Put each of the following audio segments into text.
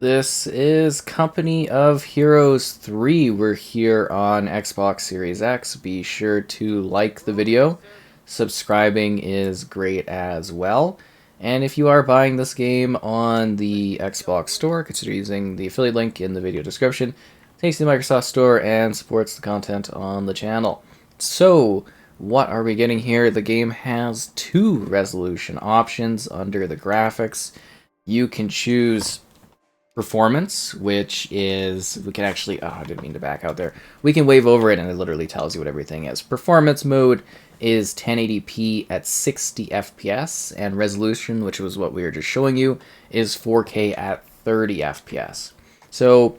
This is Company of Heroes 3. We're here on Xbox Series X. Be sure to like the video. Subscribing is great as well. And if you are buying this game on the Xbox Store, consider using the affiliate link in the video description. It takes you to the Microsoft Store and supports the content on the channel. So, what are we getting here? The game has two resolution options under the graphics. You can choose performance, which is, we can actually, I didn't mean to back out there. We can wave over it and it literally tells you what everything is. Performance mode is 1080p at 60 FPS, and resolution, which was what we were just showing you, is 4K at 30 FPS. So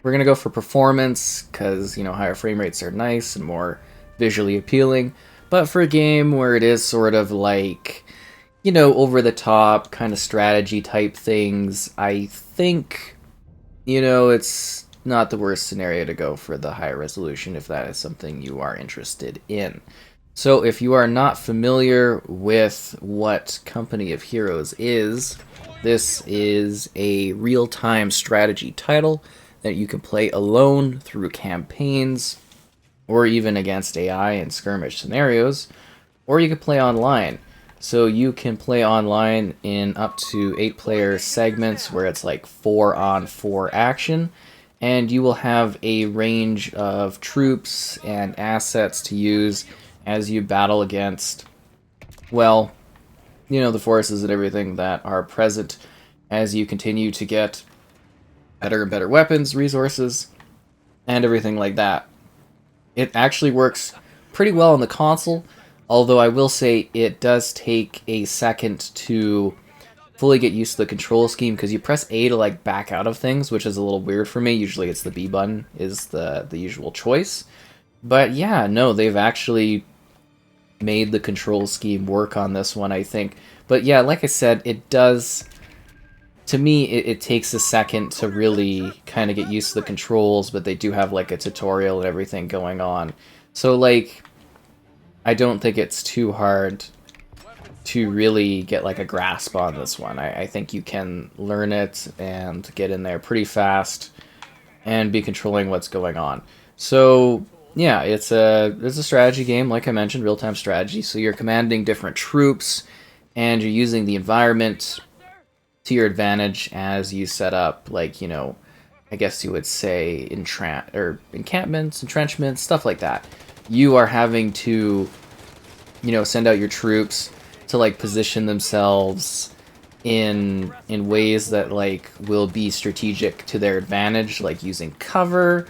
we're going to go for performance because, you know, higher frame rates are nice and more visually appealing. But for a game where it is sort of like, you know, over the top kind of strategy type things, I think, you know, it's not the worst scenario to go for the higher resolution if that is something you are interested in. So if you are not familiar with what Company of Heroes is, this is a real-time strategy title that you can play alone through campaigns or even against AI in skirmish scenarios, or you can play online. So you can play online in up to 8-player segments where it's like 4-on-4 action, and you will have a range of troops and assets to use as you battle against, well, you know, the forces and everything that are present as you continue to get better and better weapons, resources, and everything like that. It actually works pretty well on the console, although I will say it does take a second to fully get used to the control scheme, because you press A to like back out of things, which is a little weird for me. Usually it's the B button is the usual choice. But yeah, no, they've actually made the control scheme work on this one, I think. But yeah, like I said, it does, to me, it takes a second to really kind of get used to the controls, but they do have like a tutorial and everything going on. So like, I don't think it's too hard to really get like a grasp on this one. I think you can learn it and get in there pretty fast and be controlling what's going on. So yeah, it's a strategy game, like I mentioned, real-time strategy. So you're commanding different troops and you're using the environment to your advantage as you set up, like, you know, I guess you would say encampments, entrenchments, stuff like that. You are having to, you know, send out your troops to like position themselves in ways that like will be strategic to their advantage, like using cover,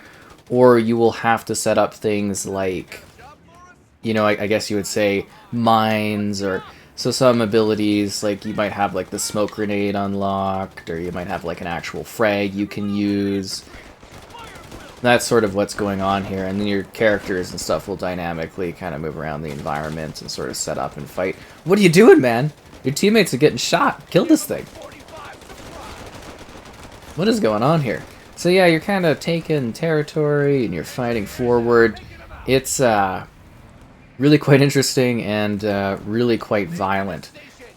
or you will have to set up things like, you know, I guess you would say mines, or so some abilities, like you might have like the smoke grenade unlocked, or you might have like an actual frag you can use. That's sort of what's going on here, and then your characters and stuff will dynamically kind of move around the environment and sort of set up and fight. What are you doing, man? Your teammates are getting shot. Kill this thing. What is going on here? So yeah, you're kind of taking territory and you're fighting forward. It's really quite interesting and really quite violent.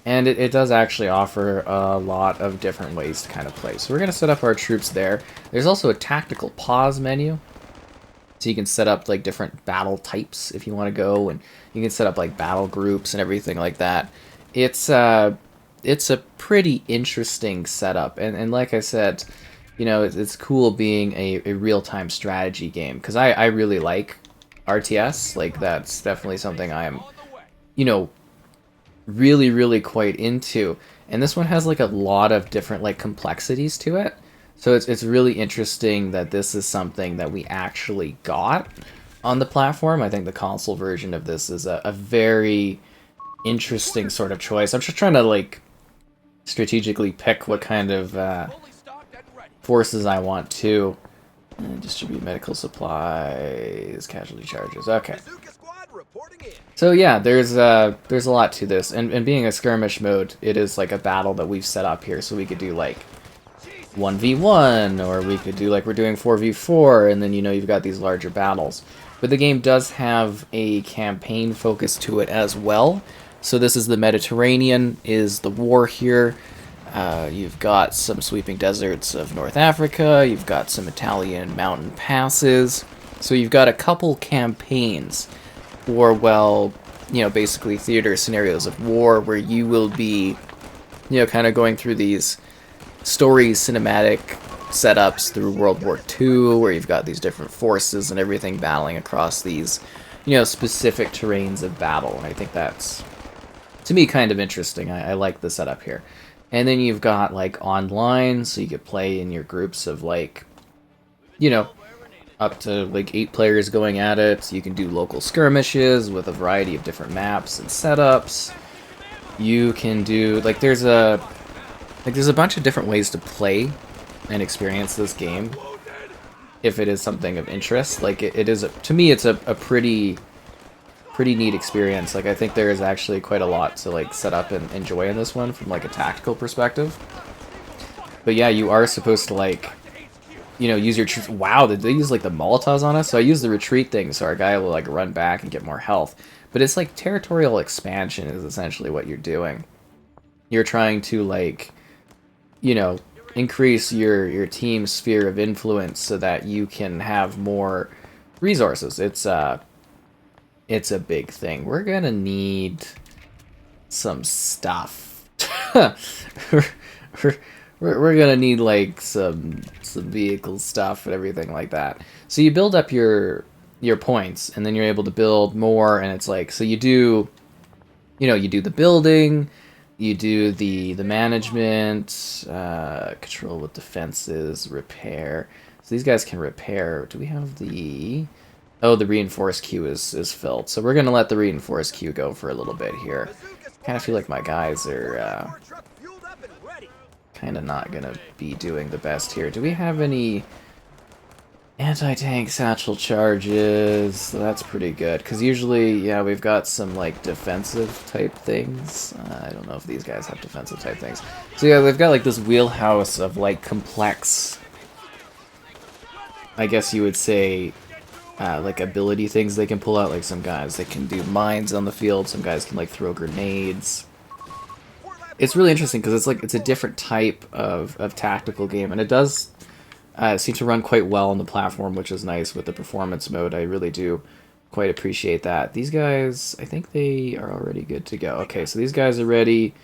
And it does actually offer a lot of different ways to kind of play. So we're going to set up our troops there. There's also a tactical pause menu. So you can set up like different battle types if you want to go. And you can set up like battle groups and everything like that. It's a pretty interesting setup. And like I said, you know, it's cool being a real-time strategy game. Because I really like RTS. Like, that's definitely something I am, you know, really quite into. And this one has like a lot of different like complexities to it, so it's really interesting that this is something that we actually got on the platform. I think the console version of this is a very interesting sort of choice. I'm just trying to like strategically pick what kind of forces I want to distribute medical supplies, casualty charges. Okay. So yeah, there's a lot to this, and being a skirmish mode, it is like a battle that we've set up here, so we could do like 1v1, or we could do like we're doing 4v4, and then, you know, you've got these larger battles. But the game does have a campaign focus to it as well. So this is the Mediterranean, is the war here. You've got some sweeping deserts of North Africa. You've got some Italian mountain passes. So you've got a couple campaigns, or, well, you know, basically theater scenarios of war where you will be, you know, kind of going through these stories, cinematic setups through World War II, where you've got these different forces and everything battling across these, you know, specific terrains of battle. And I think that's, to me, kind of interesting. I like the setup here. And then you've got, like, online, so you could play in your groups of, like, you know, up to, like, 8 players going at it. You can do local skirmishes with a variety of different maps and setups. You can do, like, there's a bunch of different ways to play and experience this game, if it is something of interest. Like, it is, to me, it's a pretty neat experience. Like, I think there is actually quite a lot to, like, set up and enjoy in this one from, like, a tactical perspective. But yeah, you are supposed to, like, you know, use your... Wow, did they use, like, the Molotovs on us? So I use the retreat thing, so our guy will, like, run back and get more health. But it's, like, territorial expansion is essentially what you're doing. You're trying to, like, you know, increase your team's sphere of influence so that you can have more resources. It's a big thing. We're gonna need some stuff. we're gonna need, like, some vehicle stuff and everything like that. So you build up your points, and then you're able to build more. And it's like, so you do, you know, you do the building, you do the management, control with defenses, repair. So these guys can repair. Do we have the... Oh, the reinforced queue is filled. So we're going to let the reinforced queue go for a little bit here. Kind of feel like my guys are kind of not going to be doing the best here. Do we have any anti-tank satchel charges? That's pretty good. Because usually, yeah, we've got some, like, defensive type things. I don't know if these guys have defensive type things. So yeah, they've got, like, this wheelhouse of, like, complex, I guess you would say, like, ability things they can pull out. Like, some guys, they can do mines on the field. Some guys can, like, throw grenades. It's really interesting because it's, like, it's a different type of tactical game. And it does seem to run quite well on the platform, which is nice with the performance mode. I really do quite appreciate that. These guys, I think they are already good to go. Okay, so these guys are ready.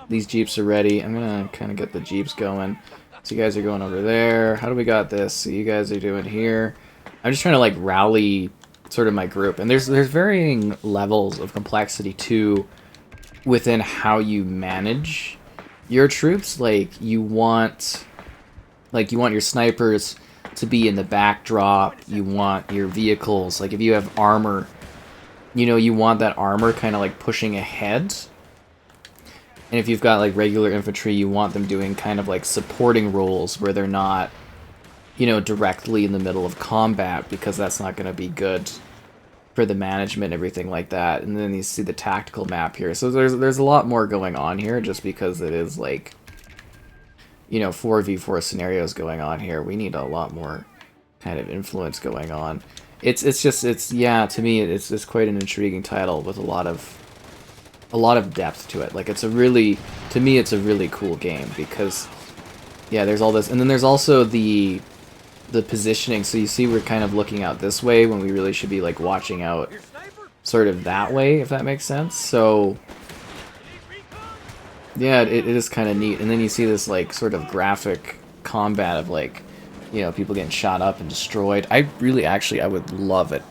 These jeeps are ready. I'm going to kind of get the jeeps going. So you guys are going over there. How do we got this? So you guys are doing here. I'm just trying to, like, rally sort of my group. And there's varying levels of complexity, too, within how you manage your troops. Like, you want your snipers to be in the backdrop. You want your vehicles, like, if you have armor, you know, you want that armor kind of, like, pushing ahead. And if you've got, like, regular infantry, you want them doing kind of, like, supporting roles where they're not, you know, directly in the middle of combat, because that's not going to be good for the management and everything like that. And then you see the tactical map here. So there's a lot more going on here, just because it is, like, you know, 4v4 scenarios going on here. We need a lot more kind of influence going on. It's yeah, to me it's quite an intriguing title with a lot of depth to it. Like, it's a really, to me, it's a really cool game because, yeah, there's all this, and then there's also the positioning. So you see we're kind of looking out this way when we really should be, like, watching out sort of that way, if that makes sense. So yeah, it is kind of neat. And then you see this, like, sort of graphic combat of, like, you know, people getting shot up and destroyed. I really, actually, I would love it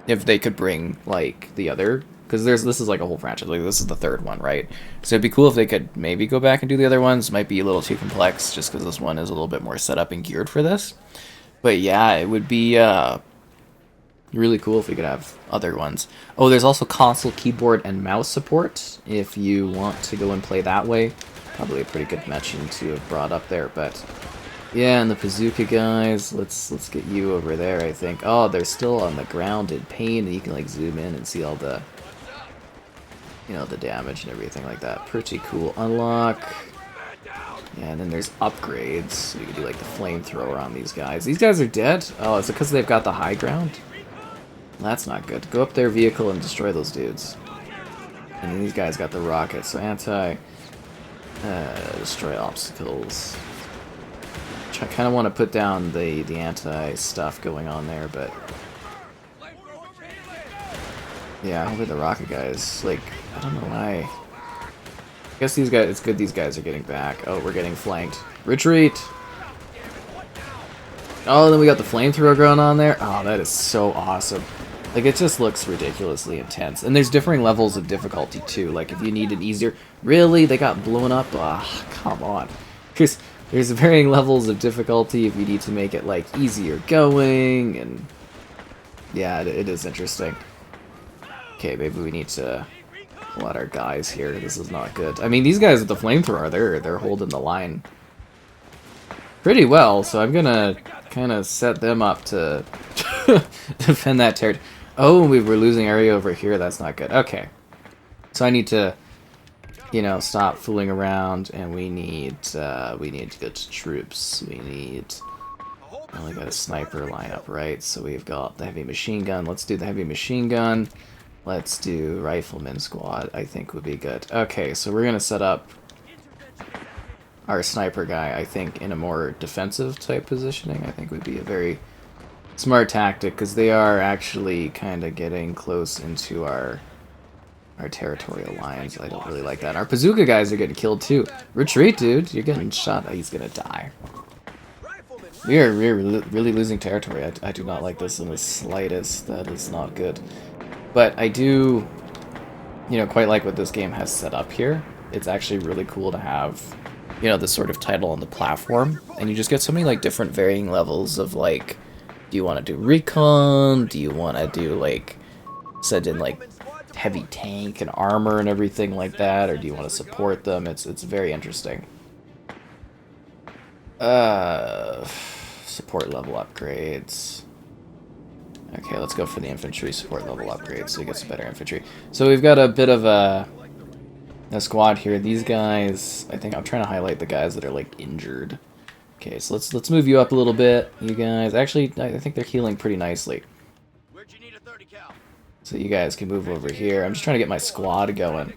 if they could bring, like, the other, because this is, like, a whole franchise. Like, this is the third one, right? So it'd be cool if they could maybe go back and do the other ones. Might be a little too complex, just because this one is a little bit more set up and geared for this. But yeah, it would be really cool if we could have other ones. Oh, there's also console, keyboard, and mouse support if you want to go and play that way. Probably a pretty good mention to have brought up there, but yeah, and the bazooka guys, let's get you over there, I think. Oh, they're still on the ground in pain, and you can, like, zoom in and see all the, you know, the damage and everything like that. Pretty cool. Unlock. Yeah, and then there's upgrades, so you can do, like, the flamethrower on these guys. These guys are dead? Oh, is it because they've got the high ground? That's not good. Go up their vehicle and destroy those dudes. And then these guys got the rockets, so Destroy obstacles. I kind of want to put down the anti-stuff going on there, but yeah, hopefully the rocket guys, like, I don't know why. I guess these guys, it's good these guys are getting back. Oh, we're getting flanked. Retreat! Oh, then we got the flamethrower going on there. Oh, that is so awesome. Like, it just looks ridiculously intense. And there's differing levels of difficulty, too. Like, if you need it easier... Really? They got blown up? Ah, come on. Because there's varying levels of difficulty if you need to make it, like, easier going, and... Yeah, it is interesting. Okay, maybe we need to pull out our guys here. This is not good. I mean, these guys with the flamethrower, they're holding the line pretty well, so I'm gonna kind of set them up to defend that territory. Oh, we were losing area over here. That's not good. Okay. So I need to, you know, stop fooling around, and we need to go to troops. We need... I only got a sniper lineup, right? So we've got the heavy machine gun. Let's do the heavy machine gun. Let's do rifleman squad, I think would be good. Okay, so we're going to set up our sniper guy, I think, in a more defensive type positioning. I think would be a very smart tactic, because they are actually kind of getting close into our territorial lines. I don't really like that. Our bazooka guys are getting killed too. Retreat, dude. You're getting shot. Oh, he's going to die. We're really losing territory. I do not like this in the slightest. That is not good. But I do, you know, quite like what this game has set up here. It's actually really cool to have, you know, this sort of title on the platform. And you just get so many, like, different varying levels of, like, do you want to do recon? Do you want to do, like, send in, like, heavy tank and armor and everything like that? Or do you want to support them? It's very interesting. Support level upgrades. Okay, let's go for the infantry support level upgrades so we get some better infantry. So we've got a bit of a squad here. These guys, I think I'm trying to highlight the guys that are, like, injured. Okay, so let's move you up a little bit, you guys. Actually, I think they're healing pretty nicely. So you guys can move over here. I'm just trying to get my squad going.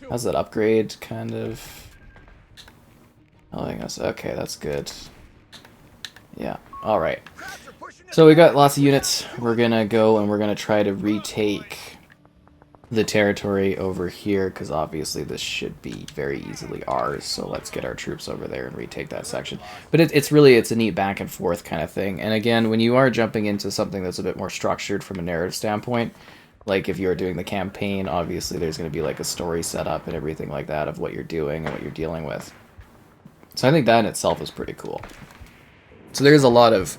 How's that upgrade, kind of? Oh, I guess, okay, that's good. Yeah, alright. So we got lots of units. We're gonna go and we're gonna try to retake the territory over here, because obviously this should be very easily ours. So let's get our troops over there and retake that section. But it's a neat back and forth kind of thing. And again, when you are jumping into something that's a bit more structured from a narrative standpoint, like if you're doing the campaign, obviously there's going to be like a story set up and everything like that of what you're doing and what you're dealing with. So I think that in itself is pretty cool. So there's a lot of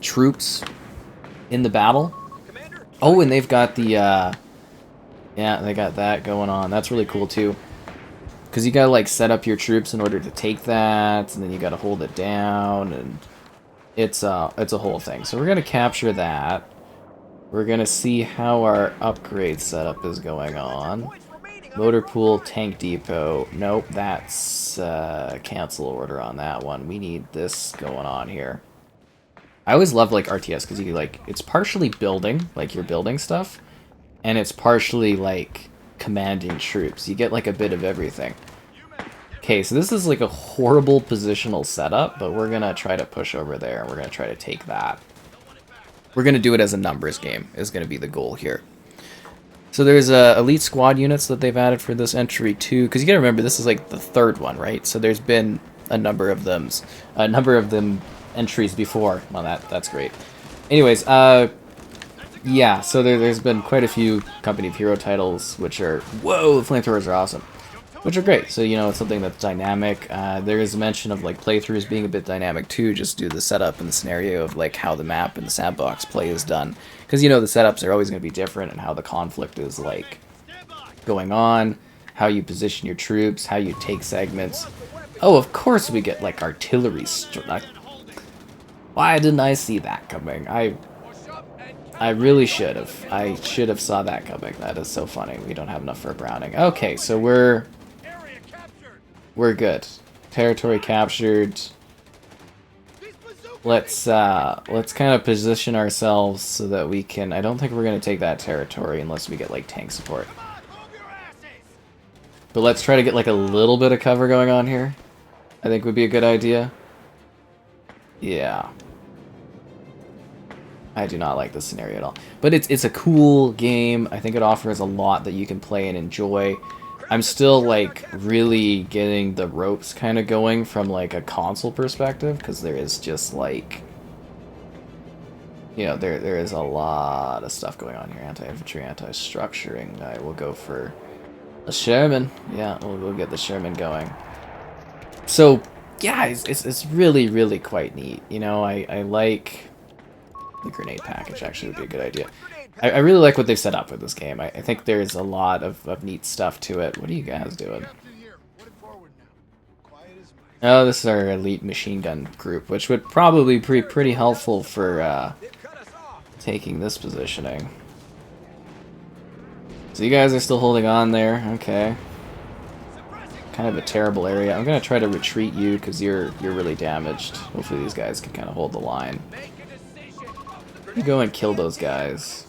troops in the battle. Oh, and they've got the yeah, they got that going on. That's really cool too, because you gotta like set up your troops in order to take that, and then you gotta hold it down, and it's a whole thing. So we're gonna capture that. We're gonna see how our upgrade setup is going on. Motor pool, tank depot. Nope, that's cancel order on that one. We need this going on here. I always love like RTS because you like it's partially building, like you're building stuff, and it's partially like commanding troops. You get like a bit of everything. Okay, so this is like a horrible positional setup, but we're gonna try to push over there. We're gonna try to take that. We're gonna do it as a numbers game is gonna be the goal here. So there's elite squad units that they've added for this entry too, because you gotta remember this is like the third one, right? So there's been a number of them entries before. Well, that's great. Anyways, yeah, so there's been quite a few Company of Hero titles, which are, whoa, the flamethrowers are awesome, which are great. So, you know, it's something that's dynamic. There is mention of, like, playthroughs being a bit dynamic, too, just due to the setup and the scenario of, like, how the map and the sandbox play is done. Because, you know, the setups are always going to be different, and how the conflict is, like, going on, how you position your troops, how you take segments. Oh, of course we get, like, artillery strike. Why didn't I see that coming? I really should have. I should have saw that coming. That is so funny. We don't have enough for a Browning. Okay, so we're good. Territory captured. Let's kind of position ourselves so that we can. I don't think we're gonna take that territory unless we get like tank support. But let's try to get like a little bit of cover going on here. I think would be a good idea. Yeah. I do not like this scenario at all. But it's a cool game. I think it offers a lot that you can play and enjoy. I'm still like really getting the ropes kind of going from like a console perspective, because there is just like, you know, there is a lot of stuff going on here. Anti-infantry, anti-structuring. I will go for a Sherman. Yeah, we'll get the Sherman going. So yeah, it's really, really quite neat. You know, I like the grenade package. Actually would be a good idea. I really like what they've set up with this game. I think there's a lot of neat stuff to it. What are you guys doing? Oh, this is our elite machine gun group, which would probably be pretty helpful for taking this positioning. So you guys are still holding on there. Okay. Kind of a terrible area. I'm gonna try to retreat you because you're really damaged. Hopefully these guys can kind of hold the line. You go and kill those guys.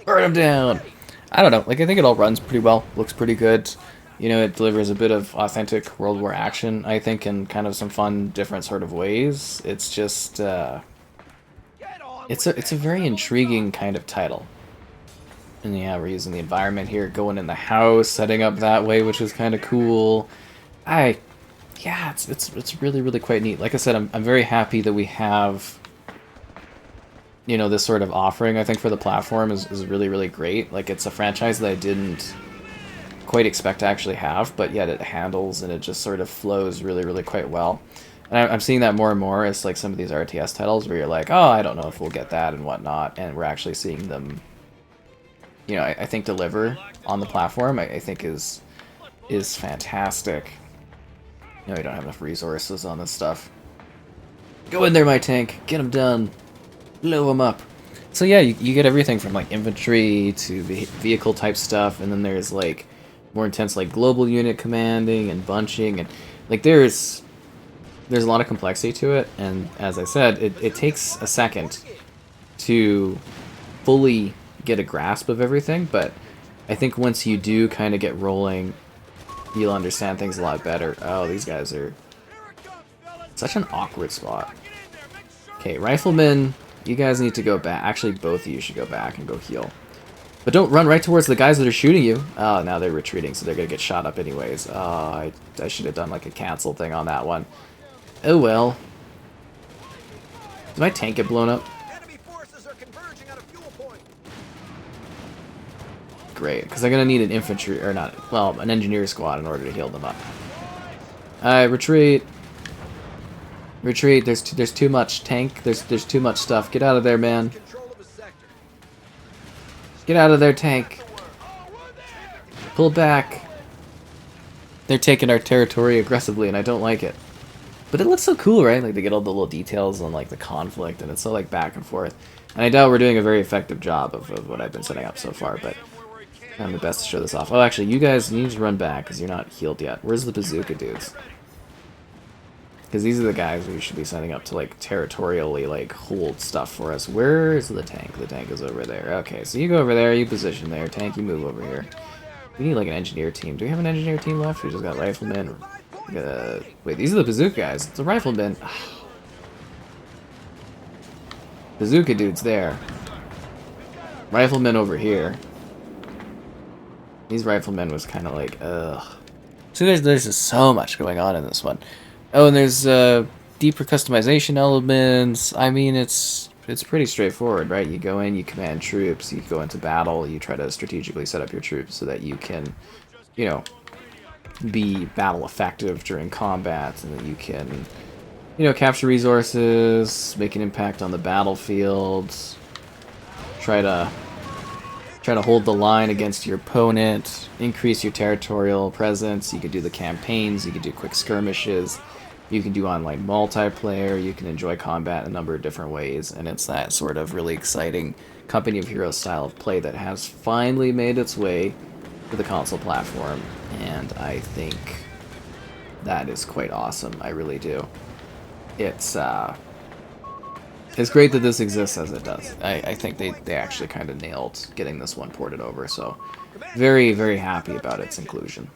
Burn them down! I don't know, like I think it all runs pretty well, looks pretty good. You know, it delivers a bit of authentic World War action, I think, in kind of some fun, different sort of ways. It's just, it's a very intriguing kind of title. And yeah, we're using the environment here, going in the house, setting up that way, which is kind of cool. Yeah, it's really, really quite neat. Like I said, I'm very happy that we have, you know, this sort of offering. I think for the platform is really, really great. Like, it's a franchise that I didn't quite expect to actually have, but yet it handles and it just sort of flows really, really quite well. And I'm seeing that more and more as like some of these RTS titles where you're like, oh, I don't know if we'll get that and whatnot, and we're actually seeing them, you know, I think deliver on the platform. I think is fantastic. No, we don't have enough resources on this stuff. Go in there, my tank. Get him done. Blow him up. So yeah, you get everything from like infantry to vehicle type stuff, and then there's like more intense like global unit commanding and bunching, and like there's a lot of complexity to it. And as I said, it takes a second to fully get a grasp of everything, but I think once you do kind of get rolling, you'll understand things a lot better. Oh, these guys are such an awkward spot. Okay, riflemen, you guys need to go back. Actually, both of you should go back and go heal. But don't run right towards the guys that are shooting you. Oh, now they're retreating, so they're going to get shot up anyways. Oh, I should have done like a cancel thing on that one. Oh well. Did my tank get blown up? Great, because I'm going to need an infantry, or not, well, an engineer squad in order to heal them up. Alright, retreat. Retreat, there's too much tank, there's too much stuff. Get out of there, man. Get out of there, tank. Pull back. They're taking our territory aggressively, and I don't like it. But it looks so cool, right? Like, they get all the little details on, like, the conflict, and it's so, like, back and forth. And I doubt we're doing a very effective job of what I've been setting up so far, but I'm the best to show this off. Oh, actually, you guys need to run back, because you're not healed yet. Where's the bazooka dudes? Because these are the guys we should be sending up to, like, territorially, like, hold stuff for us. Where is the tank? The tank is over there. Okay, so you go over there, you position there. Tank, you move over here. We need, like, an engineer team. Do we have an engineer team left? We just got riflemen. Wait, these are the bazooka guys. It's a rifleman. Bazooka dude's there. Rifleman over here. These riflemen was kind of like, ugh. So there's just so much going on in this one. Oh, and there's deeper customization elements. I mean, it's pretty straightforward, right? You go in, you command troops, you go into battle, you try to strategically set up your troops so that you can, you know, be battle effective during combat, and that you can, you know, capture resources, make an impact on the battlefield, try to hold the line against your opponent, increase your territorial presence. You can do the campaigns, you can do quick skirmishes, you can do online multiplayer, you can enjoy combat in a number of different ways, and it's that sort of really exciting Company of Heroes style of play that has finally made its way to the console platform, and I think that is quite awesome. I really do. It's It's great that this exists as it does. I think they actually kind of nailed getting this one ported over, so very, very happy about its inclusion.